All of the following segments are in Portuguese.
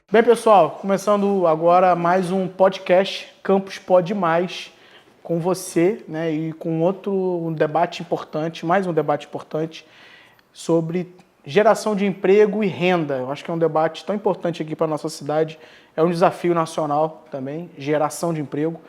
Bem, pessoal, começando agora mais um podcast Campus Pode Mais com você, né, e com um debate importante, mais um debate importante sobre geração de emprego e renda. Eu acho que é um debate tão importante aqui para a nossa cidade, é um desafio nacional também, geração de emprego.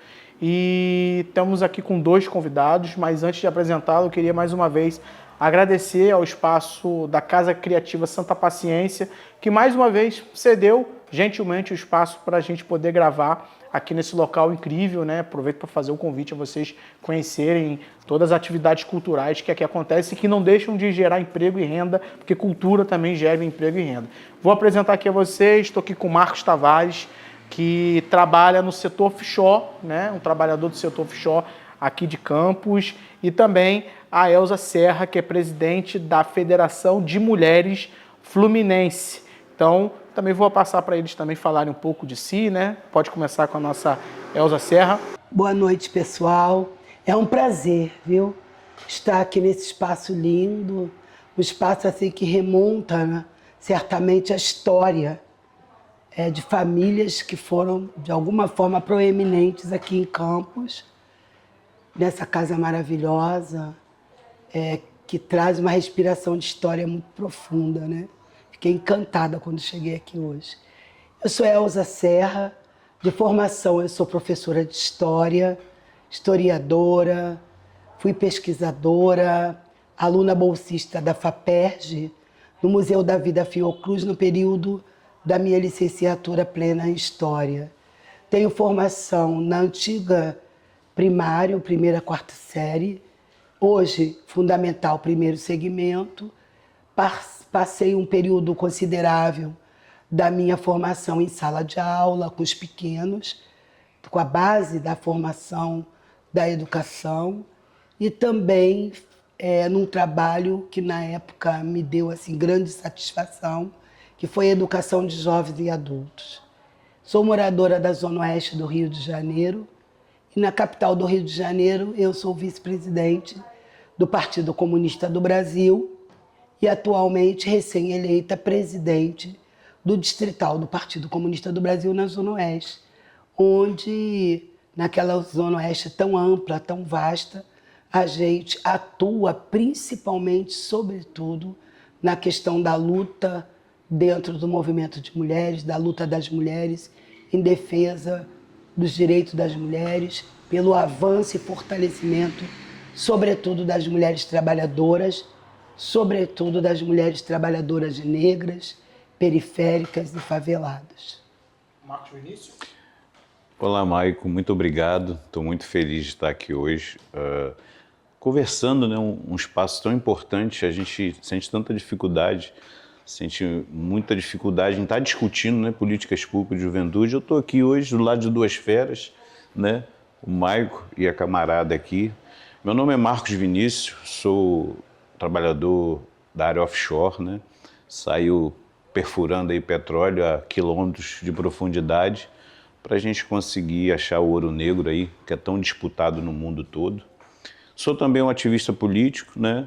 E estamos aqui com dois convidados, mas antes de apresentá-lo, eu queria mais uma vez agradecer ao espaço da Casa Criativa Santa Paciência, que mais uma vez cedeu gentilmente o espaço para a gente poder gravar aqui nesse local incrível, né? Aproveito para fazer o convite a vocês conhecerem todas as atividades culturais que aqui acontecem e que não deixam de gerar emprego e renda, porque cultura também gera emprego e renda. Vou apresentar aqui a vocês, estou aqui com o Marcos Tavares, que trabalha no setor offshore, né? Um trabalhador do setor offshore aqui de Campos, e também a Elza Serra, que é presidente da Federação de Mulheres Fluminense. Então, também vou passar para eles também falarem um pouco de si, né? Pode começar com a nossa Elza Serra. Boa noite, pessoal. É um prazer, viu? Estar aqui nesse espaço lindo, um espaço assim que remonta, né, certamente a história de famílias que foram, de alguma forma, proeminentes aqui em Campos, nessa casa maravilhosa, que traz uma respiração de história muito profunda, né? Fiquei encantada quando cheguei aqui hoje. Eu sou Elza Serra, de formação eu sou professora de história, historiadora, fui pesquisadora, aluna bolsista da FAPERJ, no Museu da Vida Fiocruz, no período da minha licenciatura plena em História. Tenho formação na antiga primário, primeira, quarta série, hoje fundamental, primeiro segmento. Passei um período considerável da minha formação em sala de aula, com os pequenos, com a base da formação da educação, e também num trabalho que na época me deu assim, grande satisfação, que foi a educação de jovens e adultos. Sou moradora da Zona Oeste do Rio de Janeiro, e na capital do Rio de Janeiro eu sou vice-presidente do Partido Comunista do Brasil, e atualmente recém-eleita presidente do Distrital do Partido Comunista do Brasil na Zona Oeste, onde, naquela Zona Oeste tão ampla, tão vasta, a gente atua principalmente, sobretudo, na questão da luta dentro do movimento de mulheres, da luta das mulheres em defesa dos direitos das mulheres, pelo avanço e fortalecimento, sobretudo das mulheres trabalhadoras, sobretudo das mulheres trabalhadoras negras, periféricas e faveladas. Marcos Vinícius. Olá, Maico, muito obrigado. Estou muito feliz de estar aqui hoje, conversando, né, um espaço tão importante. A gente sente tanta dificuldade, sente muita dificuldade em estar discutindo, né, políticas públicas de juventude. Eu estou aqui hoje do lado de duas feras, né, o Maico e a camarada aqui. Meu nome é Marcos Vinícius, sou trabalhador da área offshore, né? Saiu perfurando aí petróleo a quilômetros de profundidade para a gente conseguir achar o ouro negro aí, que é tão disputado no mundo todo. Sou também um ativista político, né?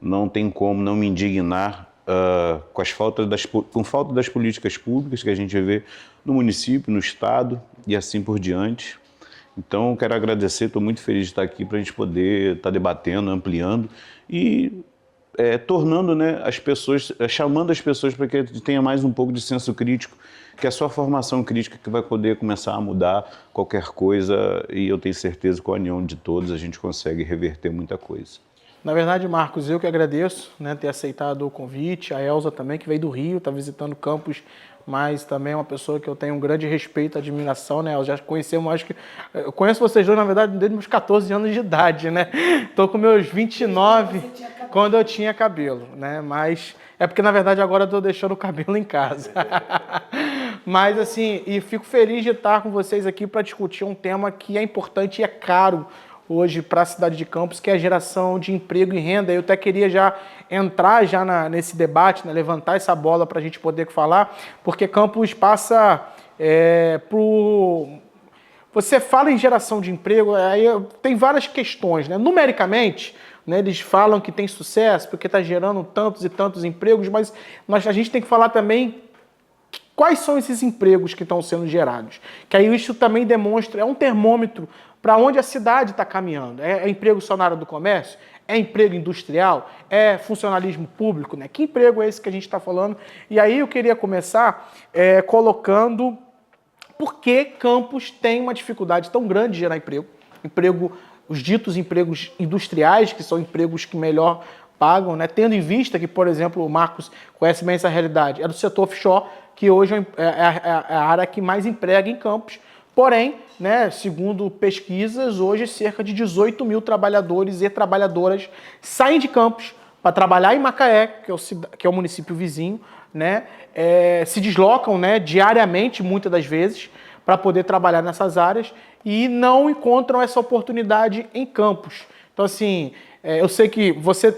Não tem como não me indignar com falta das políticas públicas que a gente vê no município, no estado e assim por diante. Então, quero agradecer, estou muito feliz de estar aqui para a gente poder estar debatendo, ampliando e tornando, né, as pessoas, chamando as pessoas para que tenha mais um pouco de senso crítico, que é só a formação crítica que vai poder começar a mudar qualquer coisa, e eu tenho certeza que com a união de todos a gente consegue reverter muita coisa. Na verdade, Marcos, eu que agradeço, né, ter aceitado o convite, a Elza também, que veio do Rio, está visitando Campos, mas também é uma pessoa que eu tenho um grande respeito e admiração, né? Eu já conhecemos, acho que... Eu conheço vocês dois, na verdade, desde meus 14 anos de idade, né? Estou com meus 29, quando eu tinha cabelo, né? Mas é porque, na verdade, agora eu estou deixando o cabelo em casa. Mas, assim, e fico feliz de estar com vocês aqui para discutir um tema que é importante e é caro hoje para a cidade de Campos, que é a geração de emprego e renda. Eu até queria já entrar nesse debate, né, levantar essa bola para a gente poder falar, porque Campos passa por... Você fala em geração de emprego, aí tem várias questões, né? Numericamente, né, eles falam que tem sucesso porque está gerando tantos e tantos empregos, mas a gente tem que falar também quais são esses empregos que estão sendo gerados. Que aí isso também demonstra, é um termômetro para onde a cidade está caminhando. É emprego só na área do comércio? É emprego industrial? É funcionalismo público? Né? Que emprego é esse que a gente está falando? E aí eu queria começar colocando por que Campos tem uma dificuldade tão grande de gerar emprego, os ditos empregos industriais, que são empregos que melhor pagam, né? Tendo em vista que, por exemplo, o Marcos conhece bem essa realidade, é do setor offshore, que hoje é a área que mais emprega em Campos. Porém, né, segundo pesquisas, hoje cerca de 18 mil trabalhadores e trabalhadoras saem de Campos para trabalhar em Macaé, que é o município vizinho, né, se deslocam, né, diariamente, muitas das vezes, para poder trabalhar nessas áreas e não encontram essa oportunidade em Campos. Então, assim, eu sei que você,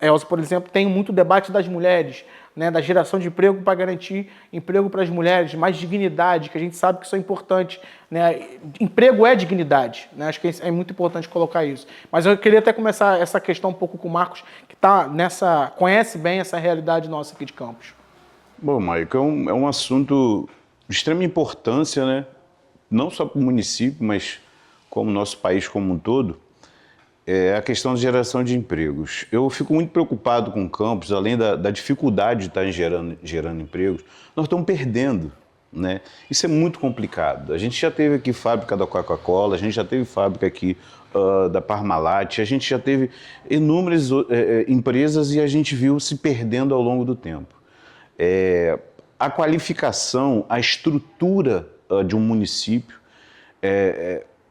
Elza, por exemplo, tem muito debate das mulheres, né, da geração de emprego para garantir emprego para as mulheres, mais dignidade, que a gente sabe que isso é importante. Né? Emprego é dignidade, né? Acho que é muito importante colocar isso. Mas eu queria até começar essa questão um pouco com o Marcos, que conhece bem essa realidade nossa aqui de Campos. Bom, Maico, é um assunto de extrema importância, né? Não só para o município, mas como o nosso país como um todo. É a questão da geração de empregos. Eu fico muito preocupado com Campos, além da dificuldade de estar gerando empregos, nós estamos perdendo, né? Isso é muito complicado. A gente já teve aqui fábrica da Coca-Cola, a gente já teve fábrica aqui da Parmalat, a gente já teve inúmeras empresas e a gente viu se perdendo ao longo do tempo. A qualificação, a estrutura de um município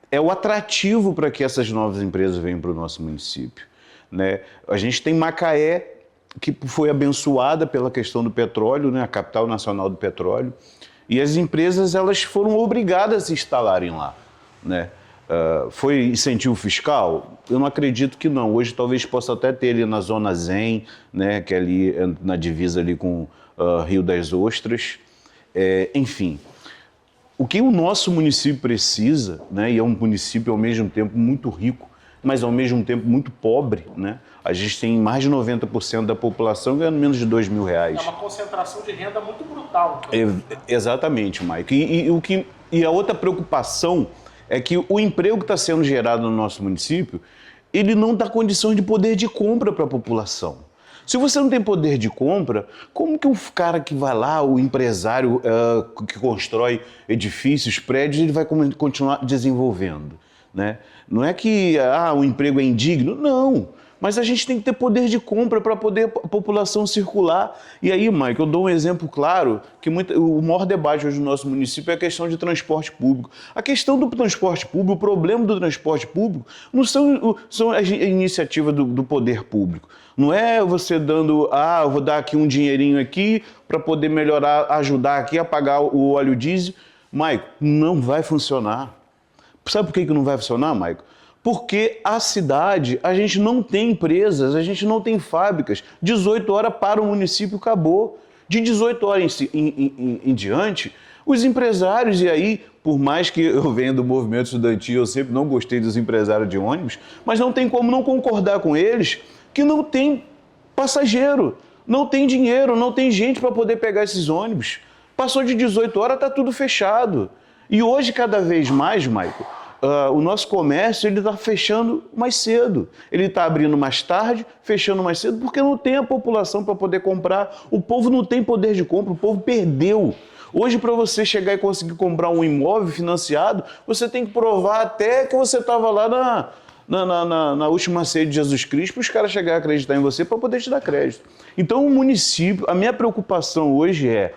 é o atrativo para que essas novas empresas venham para o nosso município, né? A gente tem Macaé, que foi abençoada pela questão do petróleo, né? A capital nacional do petróleo, e as empresas elas foram obrigadas a se instalarem lá, né? Foi incentivo fiscal? Eu não acredito que não. Hoje talvez possa até ter ali na Zona Zen, né? Que é ali na divisa ali com Rio das Ostras, enfim. O que o nosso município precisa, né, e é um município ao mesmo tempo muito rico, mas ao mesmo tempo muito pobre, né? A gente tem mais de 90% da população ganhando menos de R$2.000. É uma concentração de renda muito brutal. Exatamente, Mike. E a outra preocupação é que o emprego que está sendo gerado no nosso município, ele não dá condições de poder de compra para a população. Se você não tem poder de compra, como que o cara que vai lá, o empresário que constrói edifícios, prédios, ele vai continuar desenvolvendo, né? Não é que o emprego é indigno, não. Mas a gente tem que ter poder de compra para poder a população circular. E aí, Mike, eu dou um exemplo claro, que o maior debate hoje no nosso município é a questão de transporte público. A questão do transporte público, o problema do transporte público, não são a iniciativa do poder público. Não é você dando, eu vou dar aqui um dinheirinho aqui para poder melhorar, ajudar aqui a pagar o óleo diesel. Mike, não vai funcionar. Sabe por que não vai funcionar, Mike? Porque a cidade, a gente não tem empresas, a gente não tem fábricas. 18 horas para o município, acabou. De 18 horas em diante, os empresários, e aí, por mais que eu venha do movimento estudantil, eu sempre não gostei dos empresários de ônibus, mas não tem como não concordar com eles que não tem passageiro, não tem dinheiro, não tem gente para poder pegar esses ônibus. Passou de 18 horas, está tudo fechado. E hoje, cada vez mais, Michael, o nosso comércio está fechando mais cedo. Ele está abrindo mais tarde, fechando mais cedo, porque não tem a população para poder comprar. O povo não tem poder de compra, o povo perdeu. Hoje, para você chegar e conseguir comprar um imóvel financiado, você tem que provar até que você estava lá na última ceia de Jesus Cristo para os caras chegarem a acreditar em você para poder te dar crédito. Então, o município, a minha preocupação hoje é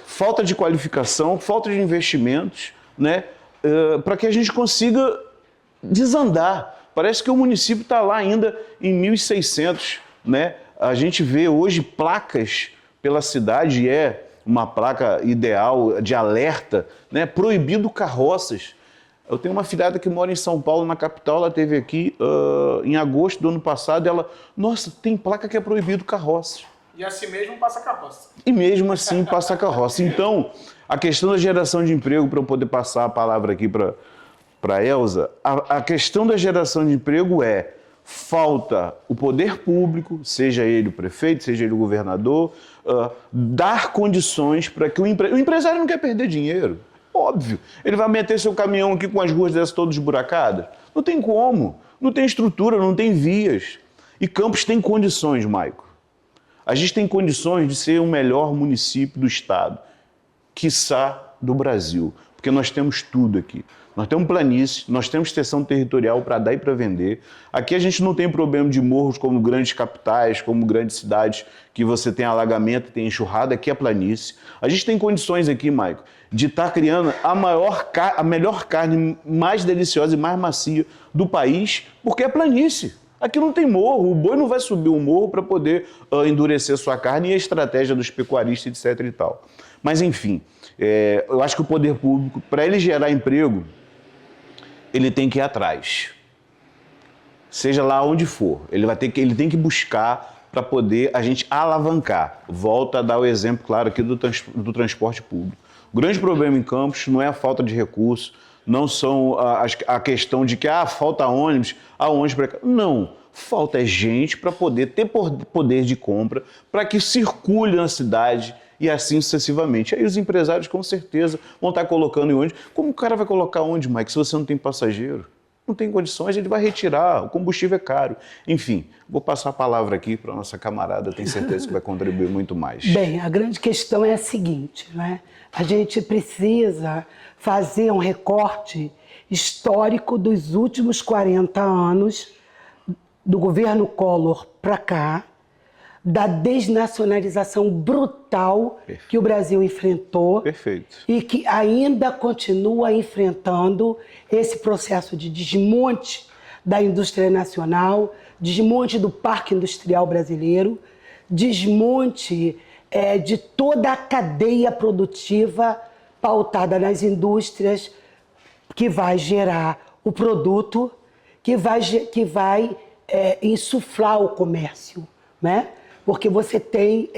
falta de qualificação, falta de investimentos, né? Para que a gente consiga desandar. Parece que o município está lá ainda em 1600, né? A gente vê hoje placas pela cidade, uma placa ideal de alerta, né? Proibido carroças. Eu tenho uma filhada que mora em São Paulo, na capital, ela esteve aqui em agosto do ano passado, nossa, tem placa que é proibido carroças. E assim mesmo passa carroça. E mesmo assim passa carroça. Então, a questão da geração de emprego, para eu poder passar a palavra aqui para a Elza, a questão da geração de emprego falta o poder público, seja ele o prefeito, seja ele o governador, dar condições para que o empresário não quer perder dinheiro. Óbvio. Ele vai meter seu caminhão aqui com as ruas dessas todas esburacadas? Não tem como. Não tem estrutura, não tem vias. E Campos tem condições, Maico. A gente tem condições de ser o melhor município do estado, quiçá do Brasil, porque nós temos tudo aqui. Nós temos planície, nós temos extensão territorial para dar e para vender. Aqui a gente não tem problema de morros como grandes capitais, como grandes cidades, que você tem alagamento, tem enxurrada, aqui é planície. A gente tem condições aqui, Maico, de estar criando a melhor carne mais deliciosa e mais macia do país, porque é planície. Aqui não tem morro, o boi não vai subir o morro para poder endurecer sua carne e a estratégia dos pecuaristas, etc. e tal. Mas, enfim, eu acho que o poder público, para ele gerar emprego, ele tem que ir atrás. Seja lá onde for, ele tem que buscar para poder a gente alavancar. Volta a dar o exemplo, claro, aqui do transporte público. O grande problema em Campos não é a falta de recursos, não são a questão de que falta ônibus, para cá. Não, falta gente para poder ter poder de compra, para que circule na cidade e assim sucessivamente. Aí os empresários com certeza vão estar colocando em ônibus. Como o cara vai colocar onde, Mike, se você não tem passageiro? Não tem condições, ele vai retirar, o combustível é caro. Enfim, vou passar a palavra aqui para a nossa camarada, tenho certeza que vai contribuir muito mais. Bem, a grande questão é a seguinte, né? A gente precisa fazer um recorte histórico dos últimos 40 anos do governo Collor para cá, da desnacionalização brutal que o Brasil enfrentou. Perfeito. E que ainda continua enfrentando esse processo de desmonte da indústria nacional, desmonte do parque industrial brasileiro, desmonte de toda a cadeia produtiva pautada nas indústrias que vai gerar o produto, que vai insuflar o comércio, né? Porque você tem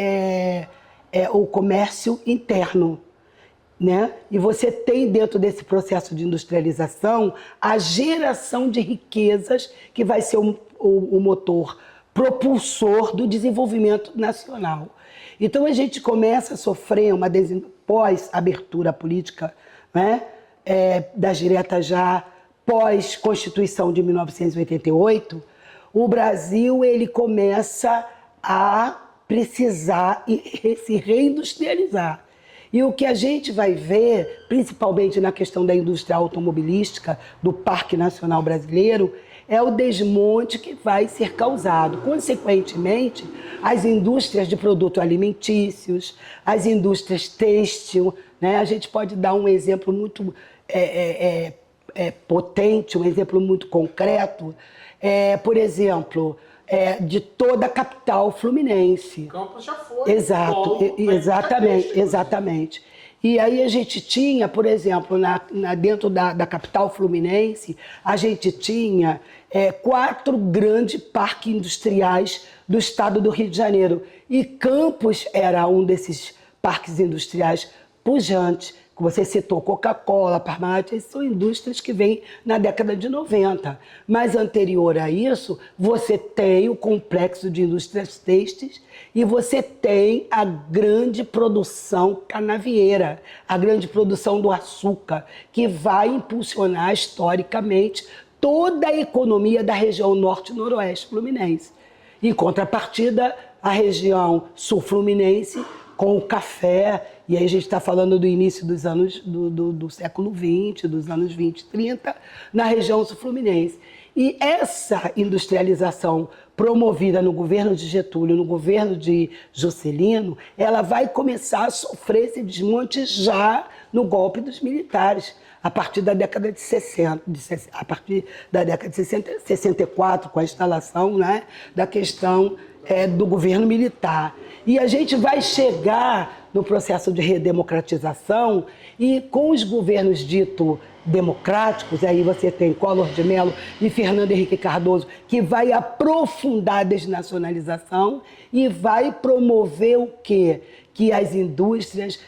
o comércio interno, né? E você tem dentro desse processo de industrialização a geração de riquezas que vai ser o motor propulsor do desenvolvimento nacional. Então a gente começa a sofrer pós-abertura política, né? Das diretas já, pós-Constituição de 1988, o Brasil ele começa a precisar se reindustrializar. E o que a gente vai ver, principalmente na questão da indústria automobilística, do Parque Nacional Brasileiro, é o desmonte que vai ser causado. Consequentemente, as indústrias de produtos alimentícios, as indústrias têxtil, né? A gente pode dar um exemplo muito potente, um exemplo muito concreto, por exemplo, de toda a capital fluminense. Campos já foi. Exato, exatamente. E aí a gente tinha, por exemplo, dentro da capital fluminense, a gente tinha 4 grandes parques industriais do estado do Rio de Janeiro. E Campos era um desses parques industriais pujantes. Você citou Coca-Cola, Parmalat, essas são indústrias que vêm na década de 90. Mas anterior a isso, você tem o complexo de indústrias têxteis e você tem a grande produção canavieira, a grande produção do açúcar, que vai impulsionar historicamente toda a economia da região norte e noroeste fluminense. Em contrapartida, a região sul fluminense com o café, e aí a gente está falando do início dos anos do século XX, dos anos 20 e 30, na região sul-fluminense. E essa industrialização promovida no governo de Getúlio, no governo de Juscelino, ela vai começar a sofrer esse desmonte já no golpe dos militares, a partir da década de 60, a partir da década de 64, com a instalação, né, da questão do governo militar. E a gente vai chegar no processo de redemocratização e com os governos dito democráticos, aí você tem Collor de Mello e Fernando Henrique Cardoso, que vai aprofundar a desnacionalização e vai promover o quê? Que as indústrias,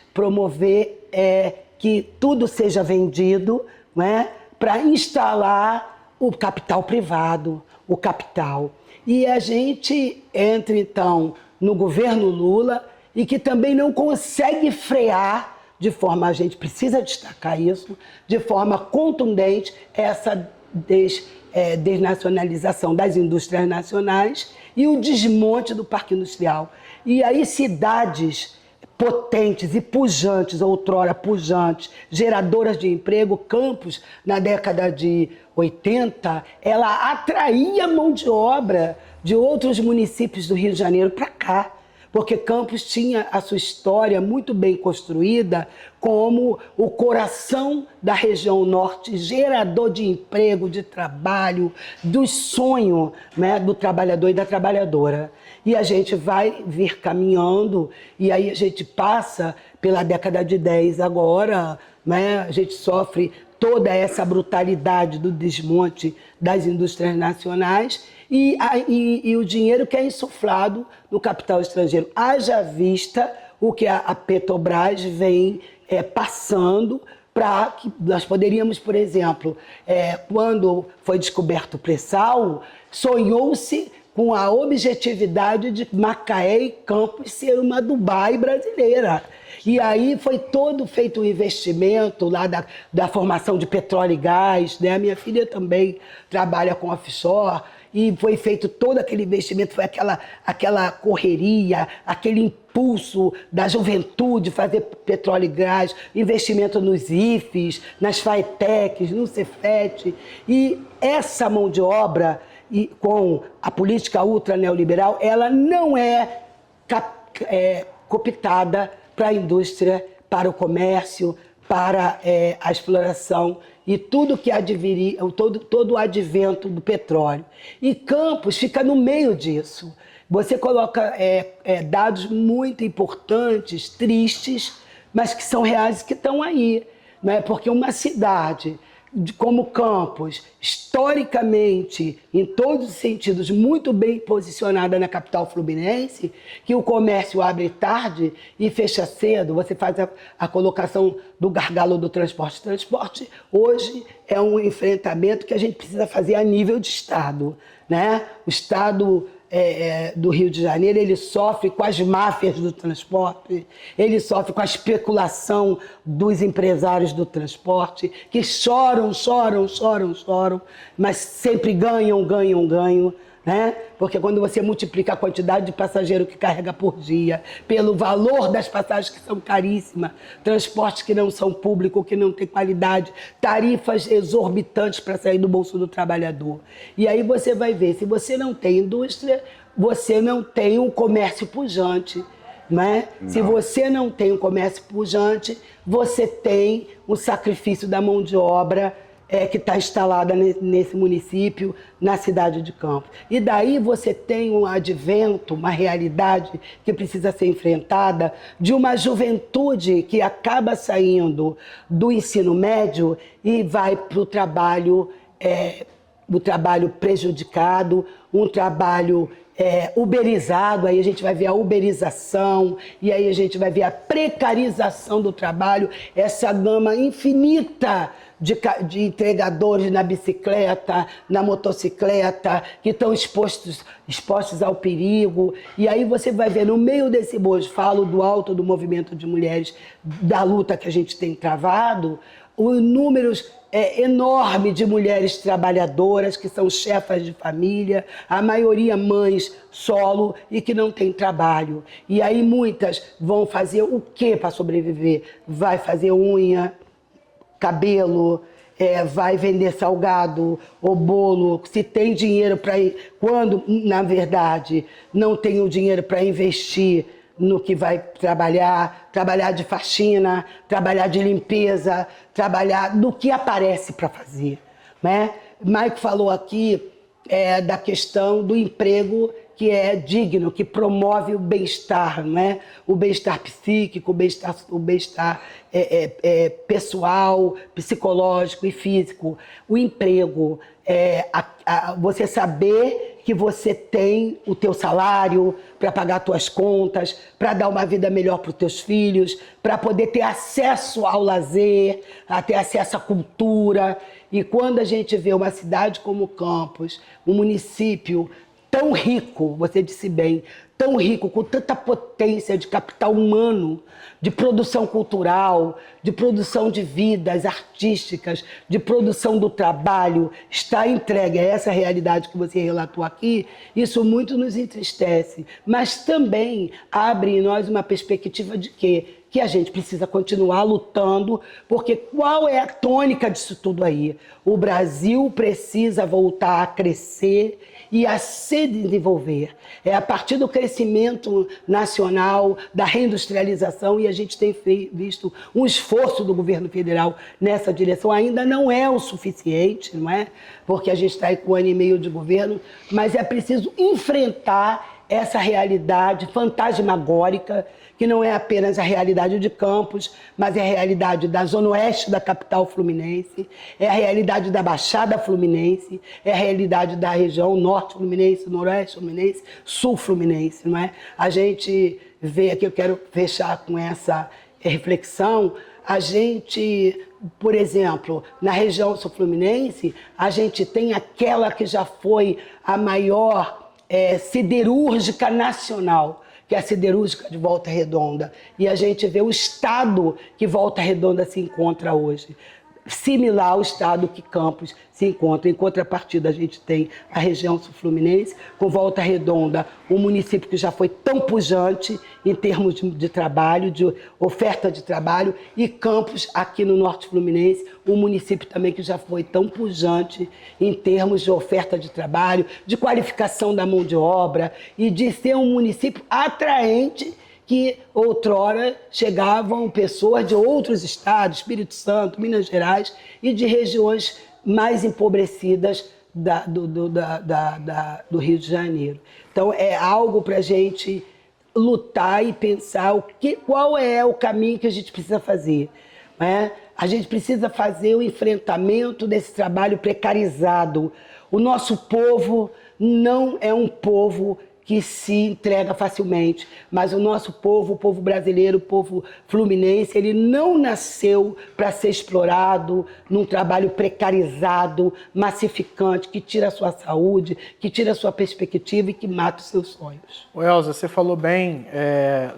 que tudo seja vendido, né, para instalar o capital privado, o capital. E a gente entra, então, no governo Lula e que também não consegue frear de forma, a gente precisa destacar isso, de forma contundente, essa desnacionalização das indústrias nacionais e o desmonte do parque industrial. E aí cidades potentes e pujantes, outrora pujantes, geradoras de emprego, Campos, na década de 80, ela atraía mão de obra de outros municípios do Rio de Janeiro para cá, porque Campos tinha a sua história muito bem construída como o coração da região norte, gerador de emprego, de trabalho, do sonho, né, do trabalhador e da trabalhadora. E a gente vai vir caminhando, e aí a gente passa pela década de 10 agora, né, a gente sofre toda essa brutalidade do desmonte das indústrias nacionais e o dinheiro que é insuflado no capital estrangeiro. Haja vista o que a Petrobras vem passando para que nós poderíamos, por exemplo, quando foi descoberto o pré-sal, sonhou-se com a objetividade de Macaé e Campos ser uma Dubai brasileira. E aí foi todo feito um investimento lá da formação de petróleo e gás, né? A minha filha também trabalha com offshore, e foi feito todo aquele investimento, foi aquela correria, aquele impulso da juventude fazer petróleo e gás, investimento nos IFES, nas FATECs, no Cefet. E essa mão de obra, e com a política ultra neoliberal, ela não é cooptada para a indústria, para o comércio, para a exploração e tudo que adviria, todo o advento do petróleo. E Campos fica no meio disso. Você coloca dados muito importantes, tristes, mas que são reais e que estão aí. Né? Porque uma cidade como Campos, historicamente, em todos os sentidos, muito bem posicionada na capital fluminense, que o comércio abre tarde e fecha cedo, você faz a colocação do gargalo do transporte. Transporte, hoje, é um enfrentamento que a gente precisa fazer a nível de Estado. Né? O Estado do Rio de Janeiro, ele sofre com as máfias do transporte, ele sofre com a especulação dos empresários do transporte, que choram, mas sempre ganham, né? Porque quando você multiplica a quantidade de passageiro que carrega por dia, pelo valor das passagens que são caríssimas, transportes que não são públicos, que não têm qualidade, tarifas exorbitantes para sair do bolso do trabalhador. E aí você vai ver, se você não tem indústria, você não tem um comércio pujante. Né? Se você não tem um comércio pujante, você tem o sacrifício da mão de obra que está instalada nesse município, na cidade de Campos. E daí você tem um advento, uma realidade que precisa ser enfrentada de uma juventude que acaba saindo do ensino médio e vai para o trabalho prejudicado, um trabalho uberizado, aí a gente vai ver a uberização, e aí a gente vai ver a precarização do trabalho, essa gama infinita de entregadores na bicicleta, na motocicleta, que estão expostos ao perigo. E aí você vai ver, no meio desse bojo, falo do alto do movimento de mulheres, da luta que a gente tem travado, os números enorme de mulheres trabalhadoras que são chefas de família, a maioria mães solo e que não têm trabalho. E aí muitas vão fazer o quê para sobreviver? Vai fazer unha, cabelo, vai vender salgado ou bolo, se tem dinheiro para ir, quando na verdade não tem o dinheiro para investir no que vai trabalhar de faxina, trabalhar de limpeza, trabalhar no que aparece para fazer. Né? Maico falou aqui da questão do emprego que é digno, que promove o bem-estar, né? O bem-estar psíquico, o bem-estar pessoal, psicológico e físico. O emprego, você saber que você tem o teu salário para pagar as tuas contas, para dar uma vida melhor para os teus filhos, para poder ter acesso ao lazer, a ter acesso à cultura. E quando a gente vê uma cidade como Campos, um município tão rico, você disse bem, tão rico, com tanta potência de capital humano, de produção cultural, de produção de vidas artísticas, de produção do trabalho, está entregue a essa realidade que você relatou aqui, isso muito nos entristece, mas também abre em nós uma perspectiva de quê? Que a gente precisa continuar lutando, porque qual é a tônica disso tudo aí? O Brasil precisa voltar a crescer e a se desenvolver. É a partir do crescimento nacional, da reindustrialização, e a gente tem visto um esforço do governo federal nessa direção. Ainda não é o suficiente, não é? Porque a gente está aí com 1 ano e meio de governo, mas é preciso enfrentar essa realidade fantasmagórica, que não é apenas a realidade de Campos, mas é a realidade da zona oeste da capital fluminense, é a realidade da Baixada Fluminense, é a realidade da região norte fluminense, noroeste fluminense, sul fluminense, não é? A gente vê aqui, eu quero fechar com essa reflexão, a gente, por exemplo, na região sul fluminense, a gente tem aquela que já foi a maior siderúrgica nacional, que é a siderúrgica de Volta Redonda. E a gente vê o estado que Volta Redonda se encontra hoje, similar ao estado que Campos se encontra. Em contrapartida, a gente tem a região sul-fluminense, com Volta Redonda, um município que já foi tão pujante em termos de trabalho, de oferta de trabalho, e Campos, aqui no norte fluminense, um município também que já foi tão pujante em termos de oferta de trabalho, de qualificação da mão de obra e de ser um município atraente, que outrora chegavam pessoas de outros estados, Espírito Santo, Minas Gerais, e de regiões mais empobrecidas do Rio de Janeiro. Então é algo para a gente lutar e pensar qual é o caminho que a gente precisa fazer, né? A gente precisa fazer o enfrentamento desse trabalho precarizado. O nosso povo não é um povo que se entrega facilmente, mas o nosso povo, o povo brasileiro, o povo fluminense, ele não nasceu para ser explorado num trabalho precarizado, massificante, que tira a sua saúde, que tira a sua perspectiva e que mata os seus sonhos. Elza, você falou bem,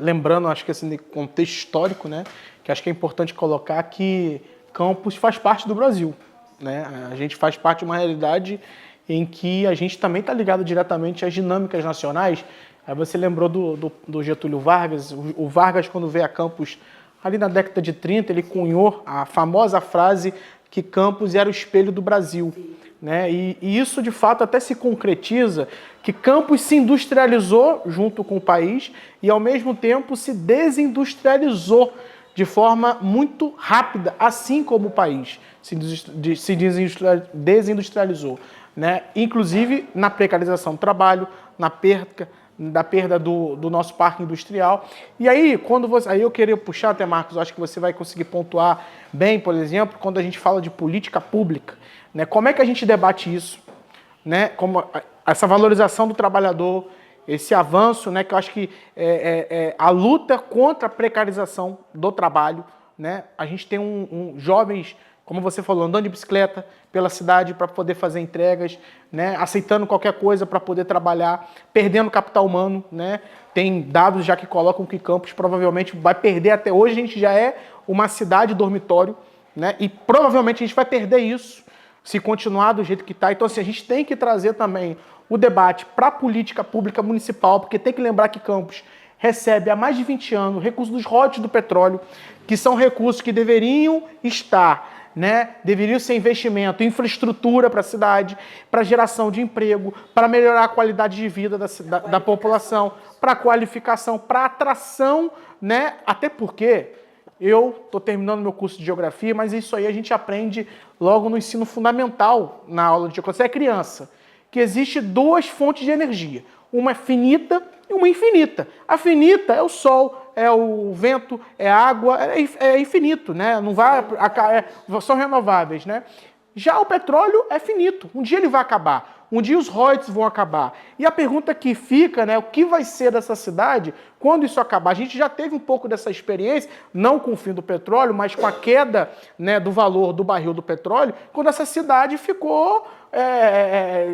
lembrando, acho que esse contexto histórico, né, que acho que é importante colocar que Campos faz parte do Brasil, né? A gente faz parte de uma realidade em que a gente também está ligado diretamente às dinâmicas nacionais. Aí você lembrou do Getúlio Vargas. O Vargas, quando veio a Campos, ali na década de 30, ele cunhou a famosa frase que Campos era o espelho do Brasil, né? E isso, de fato, até se concretiza que Campos se industrializou junto com o país e, ao mesmo tempo, se desindustrializou de forma muito rápida, assim como o país se desindustrializou, né? Inclusive na precarização do trabalho, na perda do nosso parque industrial. E aí, aí eu queria puxar até, Marcos, acho que você vai conseguir pontuar bem, por exemplo, quando a gente fala de política pública, né? Como é que a gente debate isso, né? Como essa valorização do trabalhador, esse avanço, né? Que eu acho que a luta contra a precarização do trabalho, né? A gente tem jovens, como você falou, andando de bicicleta pela cidade para poder fazer entregas, né? Aceitando qualquer coisa para poder trabalhar, perdendo capital humano, né? Tem dados já que colocam que Campos provavelmente vai perder, até hoje a gente já é uma cidade dormitório, né? E provavelmente a gente vai perder isso se continuar do jeito que está. Então, assim, a gente tem que trazer também o debate para a política pública municipal, porque tem que lembrar que Campos recebe há mais de 20 anos recursos dos royalties do petróleo, que são recursos que deveriam estar, né, deveriam ser investimento em infraestrutura para a cidade, para geração de emprego, para melhorar a qualidade de vida da população, para qualificação, para atração, né? Até porque eu estou terminando meu curso de geografia, mas isso aí a gente aprende logo no ensino fundamental, na aula de geografia. Você é criança, que existe duas fontes de energia, uma é finita e uma infinita. A finita é o sol, é o vento, é a água, é infinito, né? Não vai, são renováveis, né? Já o petróleo é finito, um dia ele vai acabar. Um dia os royalties vão acabar. E a pergunta que fica, né, o que vai ser dessa cidade quando isso acabar? A gente já teve um pouco dessa experiência, não com o fim do petróleo, mas com a queda, né, do valor do barril do petróleo, quando essa cidade ficou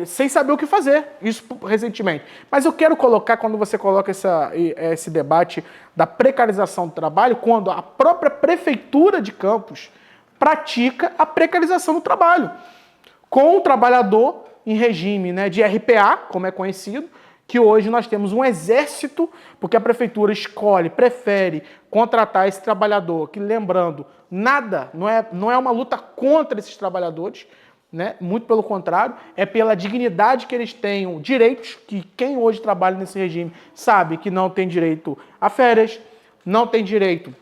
sem saber o que fazer, isso recentemente. Mas eu quero colocar, quando você coloca esse debate da precarização do trabalho, quando a própria prefeitura de Campos pratica a precarização do trabalho, com o trabalhador em regime, né, de RPA, como é conhecido, que hoje nós temos um exército, porque a prefeitura prefere contratar esse trabalhador, que, lembrando, não é uma luta contra esses trabalhadores, né? Muito pelo contrário, é pela dignidade que eles tenham, direitos que quem hoje trabalha nesse regime sabe que não tem direito a férias, não tem direito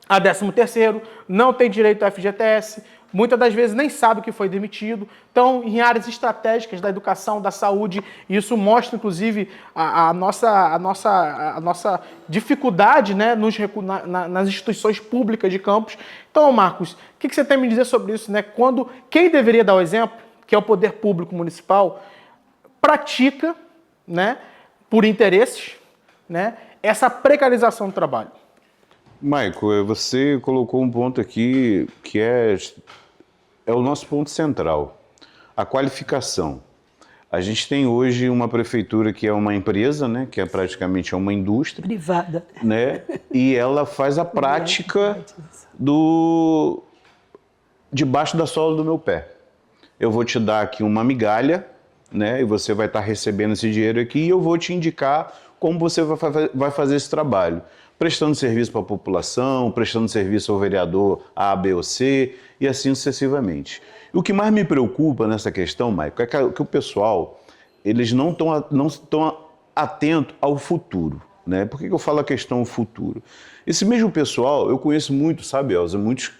a 13º, não tem direito a FGTS, muitas das vezes nem sabe que foi demitido. Então, em áreas estratégicas da educação, da saúde, isso mostra, inclusive, a nossa dificuldade, né, nas instituições públicas de Campos. Então, Marcos, o que você tem a me dizer sobre isso? Né? Quando quem deveria dar o exemplo, que é o poder público municipal, pratica, né, por interesses, né, essa precarização do trabalho. Maico, você colocou um ponto aqui que é o nosso ponto central, a qualificação. A gente tem hoje uma prefeitura que é uma empresa, né, que é praticamente uma indústria. Privada. Né, e ela faz a prática debaixo da sola do meu pé. Eu vou te dar aqui uma migalha, né, e você vai estar recebendo esse dinheiro aqui e eu vou te indicar como você vai fazer esse trabalho. Prestando serviço para a população, prestando serviço ao vereador A, B ou C, e assim sucessivamente. O que mais me preocupa nessa questão, Maico, é que o pessoal, eles não estão atentos ao futuro. Né? Por que eu falo a questão futuro? Esse mesmo pessoal, eu conheço muito, sabe, Elza, muitos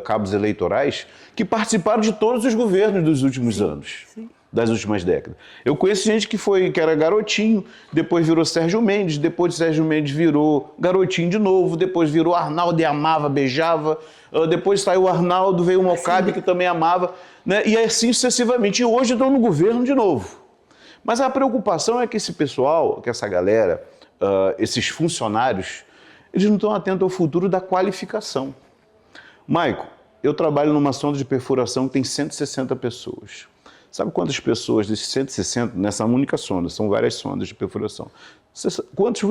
cabos eleitorais que participaram de todos os governos dos últimos anos. Sim. Das últimas décadas. Eu conheço gente que era garotinho, depois virou Sérgio Mendes, depois de Sérgio Mendes virou garotinho de novo, depois virou Arnaldo e amava, beijava, depois saiu o Arnaldo, veio o Mocabe que também amava, né? E assim sucessivamente. E hoje estão no governo de novo. Mas a preocupação é que esse pessoal, que essa galera, esses funcionários, eles não estão atentos ao futuro da qualificação. Maico, eu trabalho numa sonda de perfuração que tem 160 pessoas. Sabe quantas pessoas desses 160, nessa única sonda, são várias sondas de perfuração.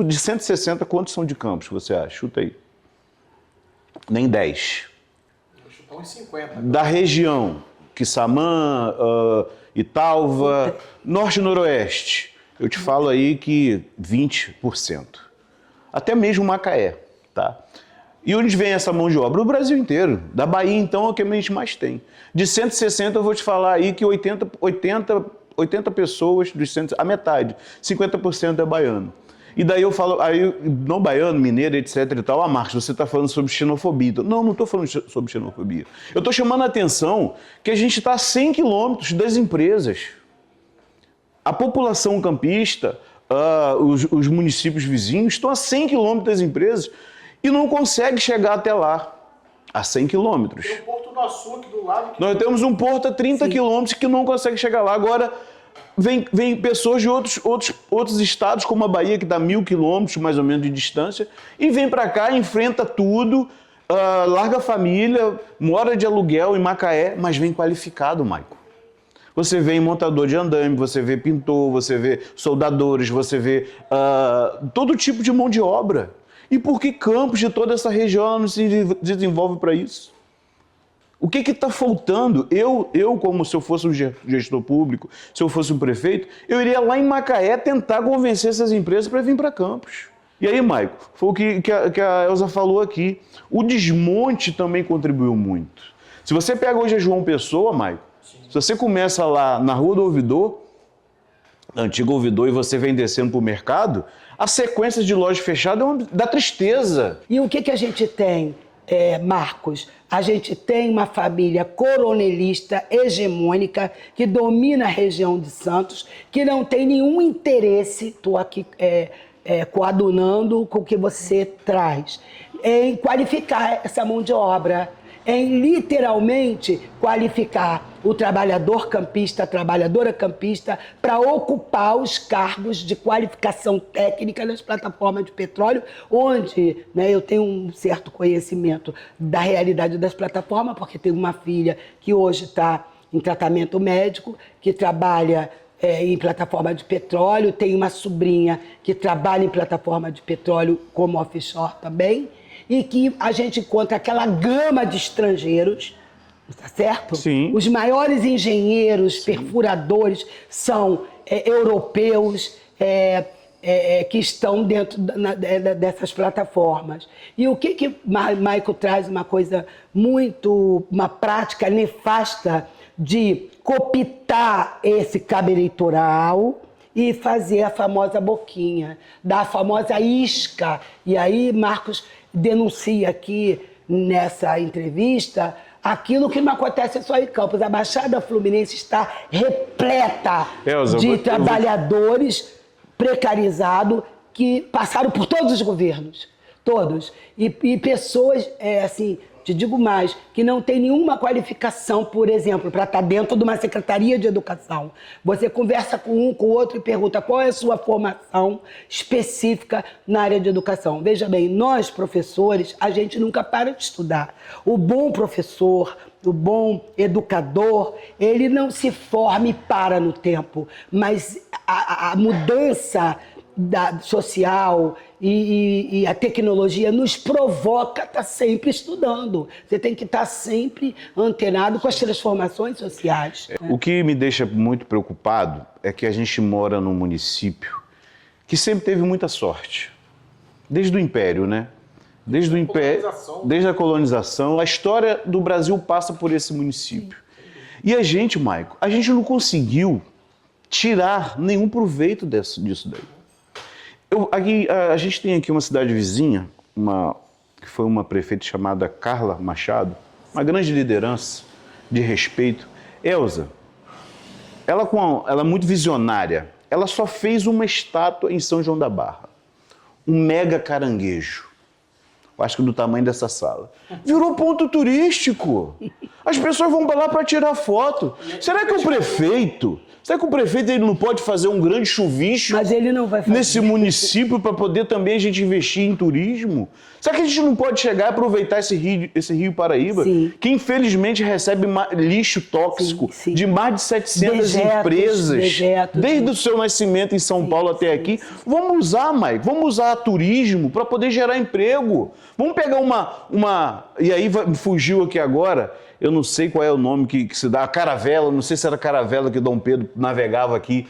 De 160, quantos são de Campos, você acha? Chuta aí. Nem 10. Vou chutar uns 50. Da região, Quissamã, Italva, Norte e Noroeste, eu te falo aí que 20%. Até mesmo Macaé, tá? E onde vem essa mão de obra? O Brasil inteiro. Da Bahia, então, é o que a gente mais tem. De 160, eu vou te falar aí que 80 pessoas, dos 100, a metade, 50% é baiano. E daí eu falo, aí, não baiano, mineiro, etc e tal, Marcos, você está falando sobre xenofobia. Não estou falando sobre xenofobia. Eu estou chamando a atenção que a gente está a 100 quilômetros das empresas. A população campista, os municípios vizinhos, estão a 100 quilômetros das empresas e não consegue chegar até lá, a 100 quilômetros. Tem o Porto do Açu aqui do lado. Nós temos um porto a 30 quilômetros que não consegue chegar lá. Agora, vem pessoas de outros estados, como a Bahia, que dá 1.000 quilômetros, mais ou menos, de distância, e vem para cá, enfrenta tudo, larga a família, mora de aluguel em Macaé, mas vem qualificado, Maico. Você vê montador de andame, você vê pintor, você vê soldadores, você vê todo tipo de mão de obra. E por que Campos de toda essa região não se desenvolve para isso? O que está faltando? Eu, como se eu fosse um gestor público, se eu fosse um prefeito, eu iria lá em Macaé tentar convencer essas empresas para vir para Campos. E aí, Maico, foi o que a Elza falou aqui. O desmonte também contribuiu muito. Se você pega hoje a João Pessoa, Maico, se você começa lá na Rua do Ouvidor, antigo Ouvidor, e você vem descendo para o mercado, a sequência de lojas fechadas dá tristeza. E o que a gente tem, Marcos? A gente tem uma família coronelista, hegemônica, que domina a região de Santos, que não tem nenhum interesse, estou aqui coadunando com o que você traz, em qualificar essa mão de obra. em literalmente qualificar o trabalhador campista, a trabalhadora campista, para ocupar os cargos de qualificação técnica nas plataformas de petróleo, onde, né, eu tenho um certo conhecimento da realidade das plataformas, porque tenho uma filha que hoje está em tratamento médico, que trabalha em plataforma de petróleo, tenho uma sobrinha que trabalha em plataforma de petróleo como offshore também, e que a gente encontra aquela gama de estrangeiros, tá certo? Sim. Os maiores engenheiros, perfuradores são europeus que estão dentro dessas plataformas. E o que Maico traz uma coisa uma prática nefasta de cooptar esse cabo eleitoral e fazer a famosa boquinha, da famosa isca. E aí Marcos denuncia aqui nessa entrevista aquilo que não acontece só em Campos. A Baixada Fluminense está repleta de trabalhadores precarizados que passaram por todos os governos, todos. E pessoas, assim, te digo mais, que não tem nenhuma qualificação, por exemplo, para estar dentro de uma secretaria de educação. Você conversa com um, com o outro e pergunta qual é a sua formação específica na área de educação. Veja bem, nós, professores, a gente nunca para de estudar. O bom professor, o bom educador, ele não se forma e para no tempo, mas a mudança social e a tecnologia nos provoca a estar sempre estudando. Você tem que estar sempre antenado com as transformações sociais. O que me deixa muito preocupado é que a gente mora num município que sempre teve muita sorte. Desde o Império, né? Desde o Império, desde a colonização, a história do Brasil passa por esse município. E a gente, Maico, a gente não conseguiu tirar nenhum proveito disso daí. A gente tem aqui uma cidade vizinha, que foi uma prefeita chamada Carla Machado, uma grande liderança de respeito. Elza, ela é muito visionária. Ela só fez uma estátua em São João da Barra. Um mega caranguejo. Eu acho que do tamanho dessa sala. Virou ponto turístico. As pessoas vão para lá para tirar foto. Será que o prefeito ele não pode fazer um grande chuvisco? Mas ele não vai fazer. Nesse município para poder também a gente investir em turismo? Será que a gente não pode chegar e aproveitar esse rio Paraíba, sim, que infelizmente recebe lixo tóxico, sim, sim, de mais de 700 empresas, desde o seu nascimento em São Paulo até aqui? Vamos usar, Mike, vamos usar turismo para poder gerar emprego. Vamos pegar e aí fugiu aqui agora, eu não sei qual é o nome que se dá, a caravela, não sei se era a caravela que Dom Pedro navegava aqui.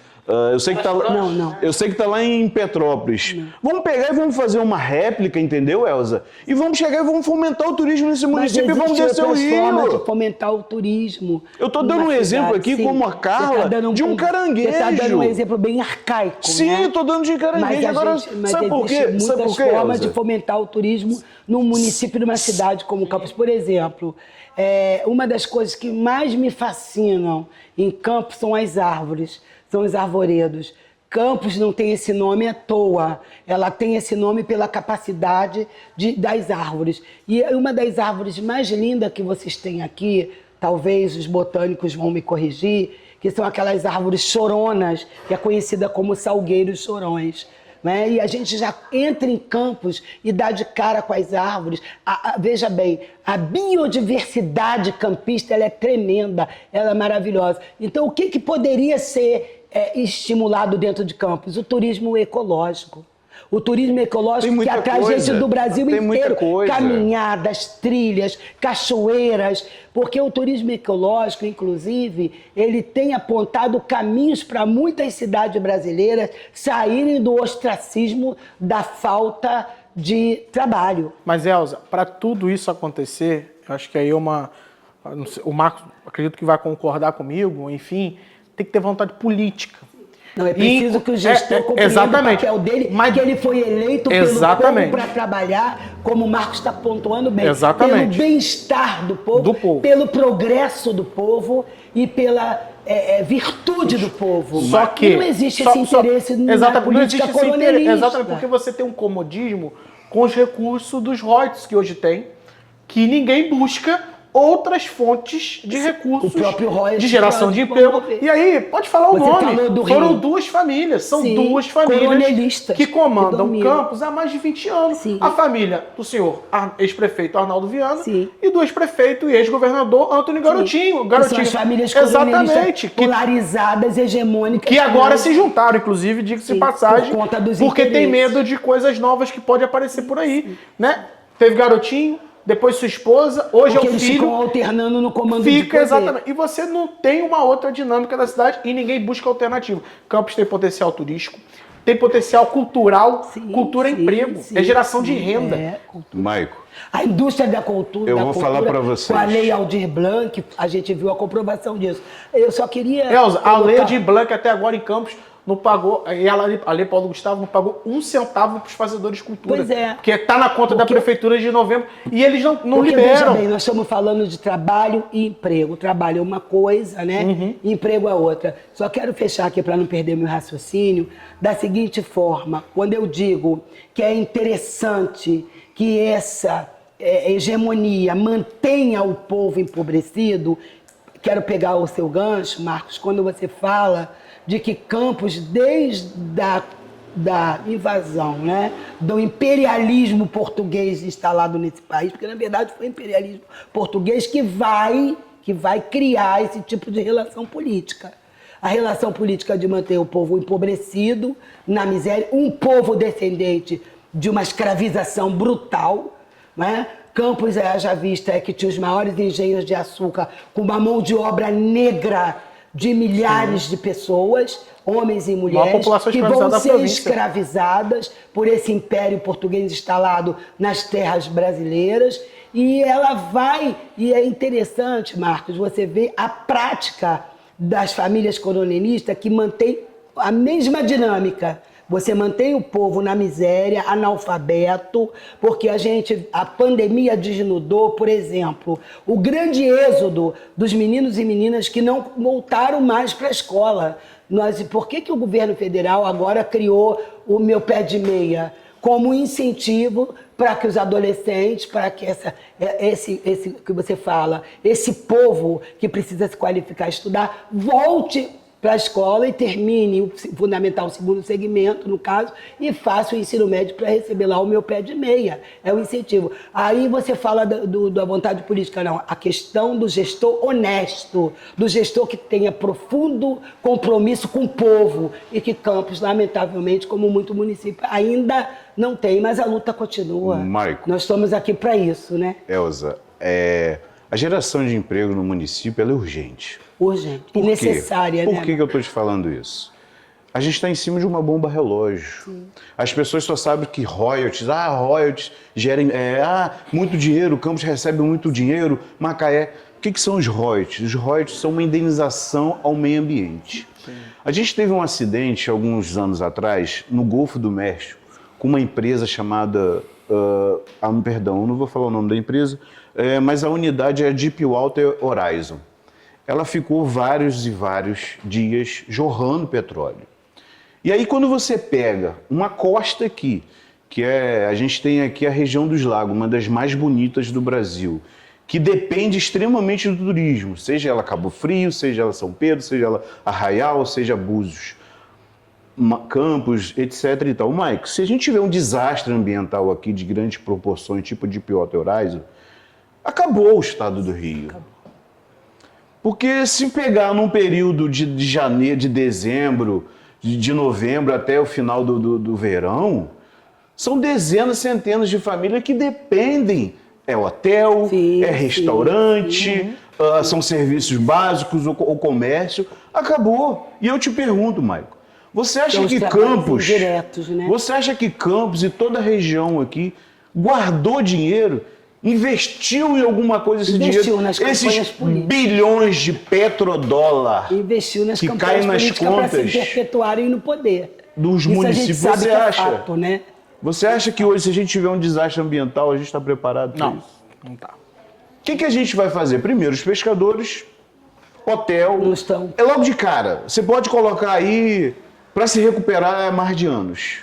Eu sei que tá lá em Petrópolis. Não. Vamos pegar e vamos fazer uma réplica, entendeu, Elza? E vamos chegar e vamos fomentar o turismo nesse município e vamos descer o rio. Formas de fomentar o turismo. Eu estou dando um exemplo aqui, sim, como a Carla, de um caranguejo. Você está dando um exemplo bem arcaico. Sim, né? estou dando de caranguejo. Agora, sabe por quê? Muitas formas de fomentar o turismo num município, numa cidade como Campos. Por exemplo, uma das coisas que mais me fascinam em Campos são as árvores. São os arvoredos. Campos não tem esse nome à toa. Ela tem esse nome pela capacidade das árvores. E uma das árvores mais lindas que vocês têm aqui, talvez os botânicos vão me corrigir, que são aquelas árvores choronas, que é conhecida como salgueiros chorões. Né? E a gente já entra em Campos e dá de cara com as árvores. Veja bem, a biodiversidade campista ela é tremenda, ela é maravilhosa. Então, o que poderia ser estimulado dentro de Campos? O turismo ecológico. O turismo ecológico que atrai gente do Brasil inteiro. Caminhadas, trilhas, cachoeiras. Porque o turismo ecológico, inclusive, ele tem apontado caminhos para muitas cidades brasileiras saírem do ostracismo da falta de trabalho. Mas, Elza, para tudo isso acontecer, eu acho que aí o Marcos, acredito que vai concordar comigo, enfim, tem que ter vontade política. Não, é preciso que o gestor compreenda o papel dele, que ele foi eleito pelo povo para trabalhar, como o Marcos está pontuando bem, pelo bem-estar do povo, pelo progresso do povo e pela virtude do povo. Só que não existe esse interesse na política colonialista. Exatamente, porque você tem um comodismo com os recursos dos royalties que hoje tem, que ninguém busca outras fontes de recursos O próprio royalties de geração de emprego. promover. E aí, pode falar o Você nome. falou do Foram Rio. 2 famílias, são Sim, 2 famílias coronelistas que comandam que dominam. Campos há mais de 20 anos. Sim. A família do senhor ex-prefeito Arnaldo Viana Sim. e do ex-prefeito e ex-governador Antônio Garotinho. Que são as famílias coronelistas Exatamente. polarizadas, hegemônicas. Que agora se juntaram, inclusive, diga-se de Sim, passagem, por conta dos porque tem interesses. medo de coisas novas que podem aparecer por aí, né? Teve Garotinho, depois sua esposa, hoje Porque é o eles filho. ficam alternando no comando de Fica poder. exatamente. E você não tem uma outra dinâmica da cidade e ninguém busca alternativa. Campos tem potencial turístico, tem potencial cultural, Sim, cultura é sim, emprego, sim, é geração de sim, renda. é, cultura. Maico, A indústria da cultura. Eu da vou falar cultura, pra vocês. Com a lei Aldir Blanc, a gente viu a comprovação disso. Eu só queria. Elza, a lei colocar- de Blanc até agora em Campos não pagou, e a lei Paulo Gustavo não pagou 1 centavo para os fazedores de cultura. Pois é. Porque está na conta da Porque- prefeitura de novembro e eles não Porque, liberam. veja bem, nós estamos falando de trabalho e emprego. Trabalho é uma coisa, né? Uhum. E emprego é outra. Só quero fechar aqui para não perder meu raciocínio da seguinte forma. Quando eu digo que é interessante que essa hegemonia mantenha o povo empobrecido, quero pegar o seu gancho, Marcos, quando você fala de que Campos, desde da invasão, né, do imperialismo português instalado nesse país, porque na verdade foi o imperialismo português que vai criar esse tipo de relação política. A relação política de manter o povo empobrecido, na miséria, um povo descendente de uma escravização brutal, né? Campos, haja vista, que tinha os maiores engenhos de açúcar com uma mão de obra negra de milhares de pessoas, homens e mulheres, população que escravizada vão da ser província. escravizadas por esse império português instalado nas terras brasileiras. E ela vai, e é interessante, Marcos, você vê a prática das famílias coronelistas que mantém a mesma dinâmica. Você mantém o povo na miséria, analfabeto, porque a pandemia desnudou, por exemplo, o grande êxodo dos meninos e meninas que não voltaram mais para a escola. Por que o governo federal agora criou o Meu Pé de Meia como incentivo para que os adolescentes, para que esse que você fala, esse povo que precisa se qualificar, estudar, volte para a escola e termine o fundamental, o segundo segmento, no caso, e faça o ensino médio para receber lá o Meu Pé de Meia. É o incentivo. Aí você fala da vontade política, não. A questão do gestor honesto, do gestor que tenha profundo compromisso com o povo e que Campos, lamentavelmente, como muito município, ainda não tem, mas a luta continua. Maico. Nós estamos aqui para isso, né? Elza, a geração de emprego no município ela é urgente. Urgente e Por quê? necessária, né? Por que eu estou te falando isso? A gente está em cima de uma bomba relógio. Sim. As pessoas só sabem que royalties gerem muito dinheiro, Campos recebe muito dinheiro, Macaé. O que são os royalties? Os royalties são uma indenização ao meio ambiente. Sim. A gente teve um acidente alguns anos atrás no Golfo do México com uma empresa chamada, perdão, não vou falar o nome da empresa, mas a unidade é a Deepwater Horizon. Ela ficou vários e vários dias jorrando petróleo. E aí quando você pega uma costa aqui, a gente tem aqui a região dos lagos, uma das mais bonitas do Brasil, que depende extremamente do turismo, seja ela Cabo Frio, seja ela São Pedro, seja ela Arraial, seja Búzios, Campos, etc. e tal. Maico, se a gente tiver um desastre ambiental aqui de grandes proporções, tipo de Deepwater Horizon, acabou o estado do Rio. Acabou. Porque se pegar num período de janeiro, de dezembro, de novembro até o final do verão, são dezenas, centenas de famílias que dependem. É hotel, sim, é restaurante, são serviços básicos ou comércio. Acabou. E eu te pergunto, Maico, você acha que Campos, indiretos, né? Você acha que Campos e toda a região aqui guardou dinheiro? Investiu em alguma coisa esse dinheiro? Esses bilhões de petrodólar investiu nas que campanhas caem nas políticas para se contas perpetuarem no poder. dos Isso municípios. a gente sabe Você que é acha? fato, né? Você acha que hoje, se a gente tiver um desastre ambiental, a gente está preparado para Não, isso? não tá. O que a gente vai fazer? Primeiro, os pescadores, hotel. Não estão. É logo de cara. Você pode colocar aí, para se recuperar, mais de anos.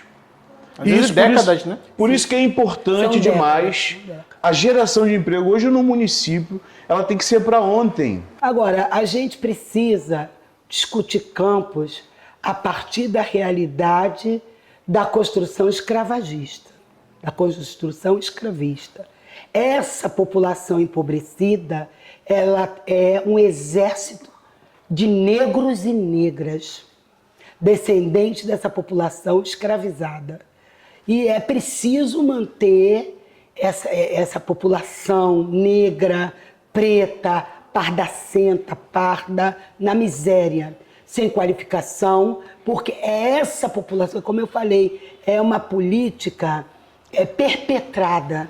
Às vezes décadas, né? Por isso que é importante São demais décadas. a geração de emprego hoje no município, ela tem que ser para ontem. Agora, a gente precisa discutir campos a partir da realidade da construção escravagista, da construção escravista. Essa população empobrecida, ela é um exército de negros e negras, descendentes dessa população escravizada. E é preciso manter essa população negra, preta, pardacenta, parda, na miséria, sem qualificação, porque essa população, como eu falei, é uma política perpetrada,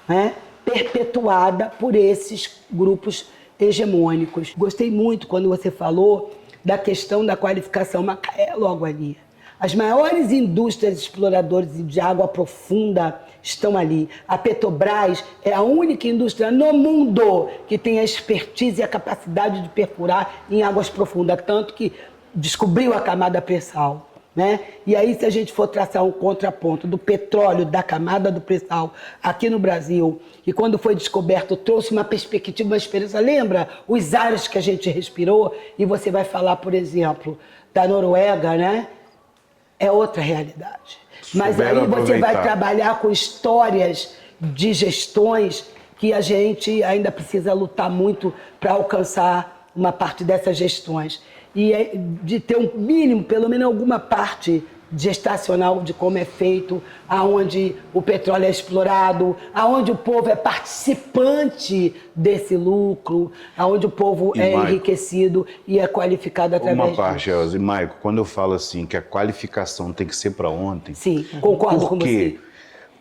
né? Perpetuada por esses grupos hegemônicos. Gostei muito quando você falou da questão da qualificação. Macaé logo ali. As maiores indústrias exploradoras de água profunda estão ali. A Petrobras é a única indústria no mundo que tem a expertise e a capacidade de perfurar em águas profundas, tanto que descobriu a camada pré-sal, né? E aí, se a gente for traçar um contraponto do petróleo, da camada do pré-sal aqui no Brasil, que quando foi descoberto trouxe uma perspectiva, uma esperança, lembra os ares que a gente respirou? E você vai falar, por exemplo, da Noruega, né? É outra realidade. Mas aí você vai trabalhar com histórias de gestões que a gente ainda precisa lutar muito para alcançar uma parte dessas gestões. E de ter um mínimo, pelo menos alguma parte gestacional de como é feito, aonde o petróleo é explorado, aonde o povo é participante desse lucro, aonde o povo é enriquecido e é qualificado através disso. Uma parte, Elza, e Maico, quando eu falo assim que a qualificação tem que ser para ontem... Sim, concordo com você.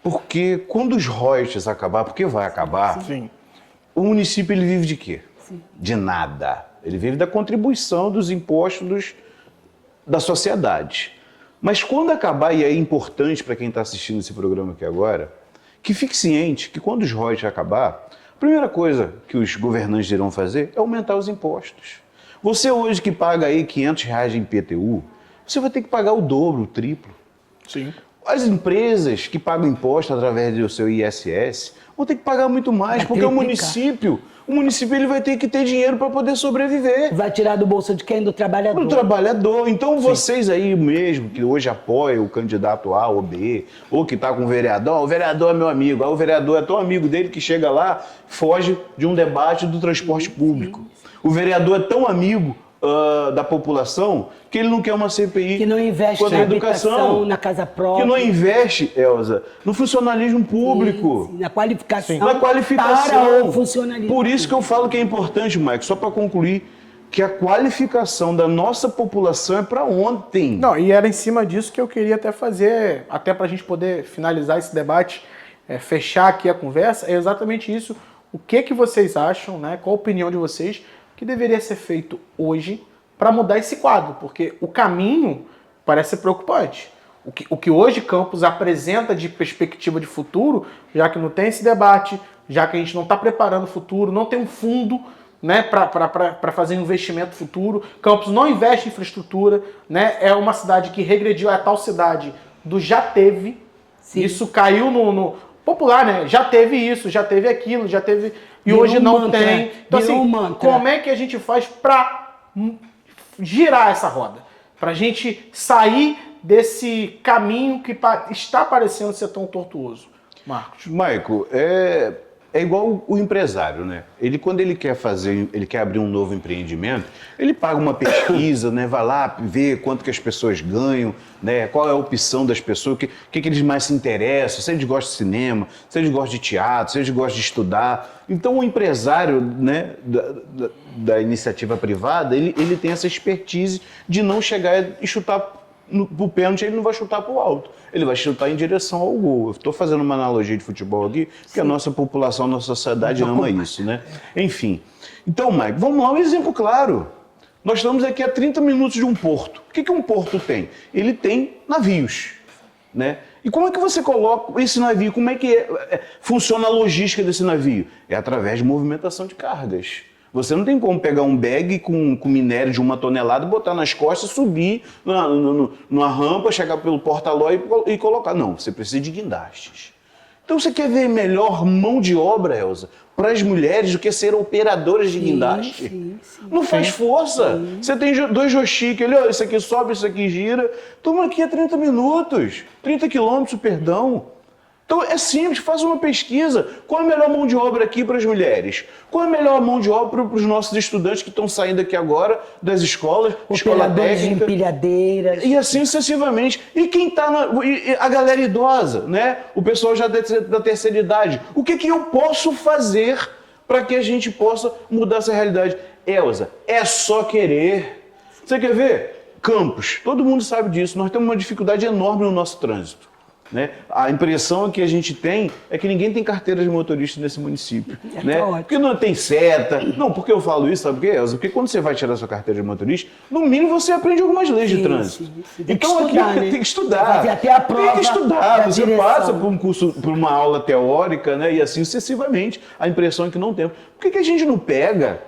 Porque quando os royalties acabar, porque vai acabar, Sim. o município ele vive de quê? Sim. De nada. Ele vive da contribuição dos impostos da sociedade. Mas quando acabar, e é importante para quem está assistindo esse programa aqui agora, que fique ciente que quando os royalties acabar, a primeira coisa que os governantes irão fazer é aumentar os impostos. Você hoje que paga aí R$500 em IPTU, você vai ter que pagar o dobro, o triplo. Sim. As empresas que pagam imposto através do seu ISS vão ter que pagar muito mais, porque o município ele vai ter que ter dinheiro para poder sobreviver. Vai tirar do bolso de quem? Do trabalhador. Do trabalhador. Então vocês aí mesmo, que hoje apoiam o candidato A ou B, ou que está com o vereador é meu amigo, o vereador é tão amigo dele que chega lá, foge de um debate do transporte público. O vereador é tão amigo da população que ele não quer uma CPI que não investe na educação, na casa própria. Que não investe, Elza, no funcionalismo público. Sim, na qualificação. Na qualificação. Para o funcionalismo. Por isso que eu falo que é importante, Mike, só para concluir, que a qualificação da nossa população é para ontem. Não, e era em cima disso que eu queria até fazer, até para a gente poder finalizar esse debate, fechar aqui a conversa, é exatamente isso. O que vocês acham, né? Qual a opinião de vocês que deveria ser feito hoje para mudar esse quadro? Porque o caminho parece ser preocupante. O que hoje Campos apresenta de perspectiva de futuro, já que não tem esse debate, já que a gente não está preparando o futuro, não tem um fundo, né, para fazer um investimento futuro. Campos não investe em infraestrutura, né, é uma cidade que regrediu, é a tal cidade do já teve. Sim. Isso caiu no popular, né? Já teve isso, já teve aquilo, já teve... E hoje não tem. Então, assim, como é que a gente faz para girar essa roda? Para a gente sair desse caminho que está parecendo ser tão tortuoso? Marcos. Maico, é igual o empresário, né? Ele, quando ele quer abrir um novo empreendimento, ele paga uma pesquisa, né? Vai lá ver quanto que as pessoas ganham, né? Qual é a opção das pessoas, o que eles mais se interessam, se eles gostam de cinema, se eles gostam de teatro, se eles gostam de estudar. Então o empresário, né, da iniciativa privada, ele tem essa expertise de não chegar e chutar pro pênalti, ele não vai chutar pro alto. Ele vai chutar em direção ao gol. Eu estou fazendo uma analogia de futebol aqui, porque a nossa população, a nossa sociedade ama isso, né? Enfim. Então, Mike, vamos lá, um exemplo claro. Nós estamos aqui a 30 minutos de um porto. O que um porto tem? Ele tem navios, né? E como é que você coloca esse navio? Como é que funciona a logística desse navio? É através de movimentação de cargas. Você não tem como pegar um bag com minério de 1 tonelada, botar nas costas, subir numa rampa, chegar pelo porta-ló e colocar. Não, você precisa de guindastes. Então você quer ver melhor mão de obra, Elza, para as mulheres do que ser operadoras de guindaste? Sim. Não faz força. Sim. Você tem 2 joystick ali, ó, isso aqui sobe, isso aqui gira. Toma aqui a 30 minutos, 30 quilômetros, perdão. Então é simples, faz uma pesquisa. Qual é a melhor mão de obra aqui para as mulheres? Qual é a melhor mão de obra para os nossos estudantes que estão saindo aqui agora das escolas, escola Operadores de técnica? empilhadeiras. E assim sucessivamente. E quem está a galera idosa, né? O pessoal já da terceira idade. O que eu posso fazer para que a gente possa mudar essa realidade? Elza, é só querer. Você quer ver? Campos, todo mundo sabe disso. Nós temos uma dificuldade enorme no nosso trânsito. Né? A impressão que a gente tem é que ninguém tem carteira de motorista nesse município. Né? Porque não tem seta. Não, porque eu falo isso, sabe por quê, Elza? Porque quando você vai tirar sua carteira de motorista, no mínimo você aprende algumas leis de trânsito. Sim. Tem que Então estudar, aqui né? tem que estudar. Fazer até a prova tem que estudar. da Você direção. passa por um curso, por uma aula teórica, né? E assim sucessivamente. A impressão é que não temos. Por que a gente não pega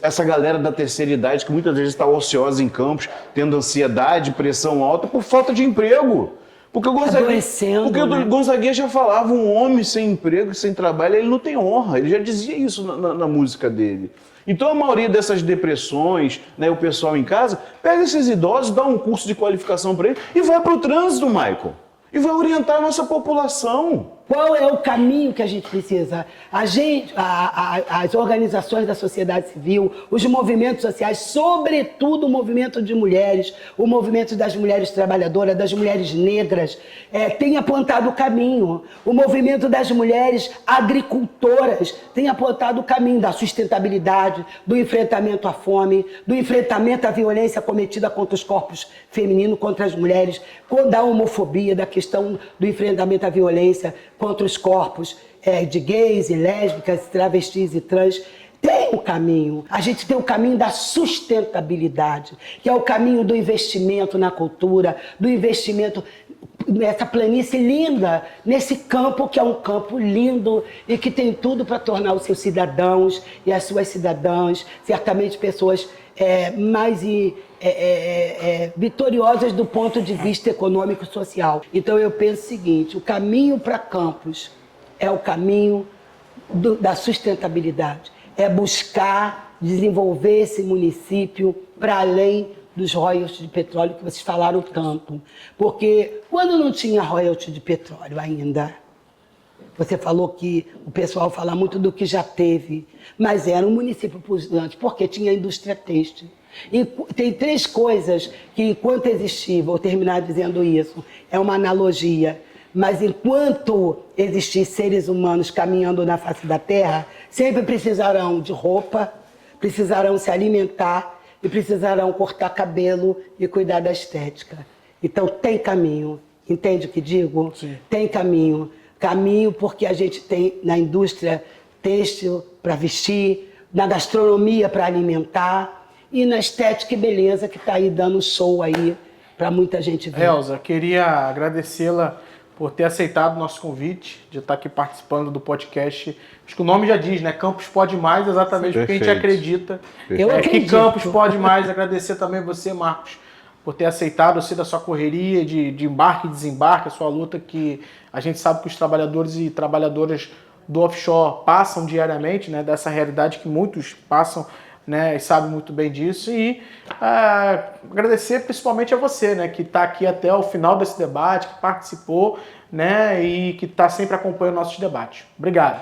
essa galera da terceira idade que muitas vezes está ociosa em campos, tendo ansiedade, pressão alta por falta de emprego? Porque o Gonzaguinha já falava, um homem sem emprego, sem trabalho, ele não tem honra. Ele já dizia isso na música dele. Então a maioria dessas depressões, né, o pessoal em casa, pega esses idosos, dá um curso de qualificação para eles e vai para o trânsito, Michael. E vai orientar a nossa população. Qual é o caminho que a gente precisa? As organizações da sociedade civil, os movimentos sociais, sobretudo o movimento de mulheres, o movimento das mulheres trabalhadoras, das mulheres negras, tem apontado o caminho. O movimento das mulheres agricultoras tem apontado o caminho da sustentabilidade, do enfrentamento à fome, do enfrentamento à violência cometida contra os corpos femininos, contra as mulheres, da homofobia, da questão do enfrentamento à violência contra os corpos de gays e lésbicas, travestis e trans. Tem um caminho. A gente tem o caminho da sustentabilidade, que é o caminho do investimento na cultura, do investimento nessa planície linda, nesse campo que é um campo lindo e que tem tudo para tornar os seus cidadãos e as suas cidadãs, certamente pessoas mais vitoriosas do ponto de vista econômico e social. Então eu penso o seguinte, o caminho para Campos é o caminho da sustentabilidade, é buscar desenvolver esse município para além dos royalties de petróleo que vocês falaram tanto. Porque quando não tinha royalties de petróleo ainda, você falou que o pessoal fala muito do que já teve, mas era um município pujante, porque tinha indústria têxtil. E tem 3 coisas que, enquanto existir, vou terminar dizendo isso, é uma analogia, mas enquanto existir seres humanos caminhando na face da Terra, sempre precisarão de roupa, precisarão se alimentar e precisarão cortar cabelo e cuidar da estética. Então tem caminho, entende o que digo? Sim. Tem caminho. Caminho porque a gente tem na indústria têxtil para vestir, na gastronomia para alimentar e na estética e beleza que está aí dando show aí para muita gente ver. Elza, queria agradecê-la por ter aceitado o nosso convite, de estar aqui participando do podcast. Acho que o nome já diz, né? Campos Pode Mais, exatamente porque a gente acredita. Eu acredito. Que Campos Pode Mais. Agradecer também você, Marcos, por ter aceitado, eu sei da sua correria de embarque e desembarque, a sua luta, que a gente sabe que os trabalhadores e trabalhadoras do offshore passam diariamente, né? Dessa realidade que muitos passam, né, e sabe muito bem disso, e agradecer principalmente a você, né, que está aqui até o final desse debate, que participou, né, e que está sempre acompanhando nossos debates. Obrigado.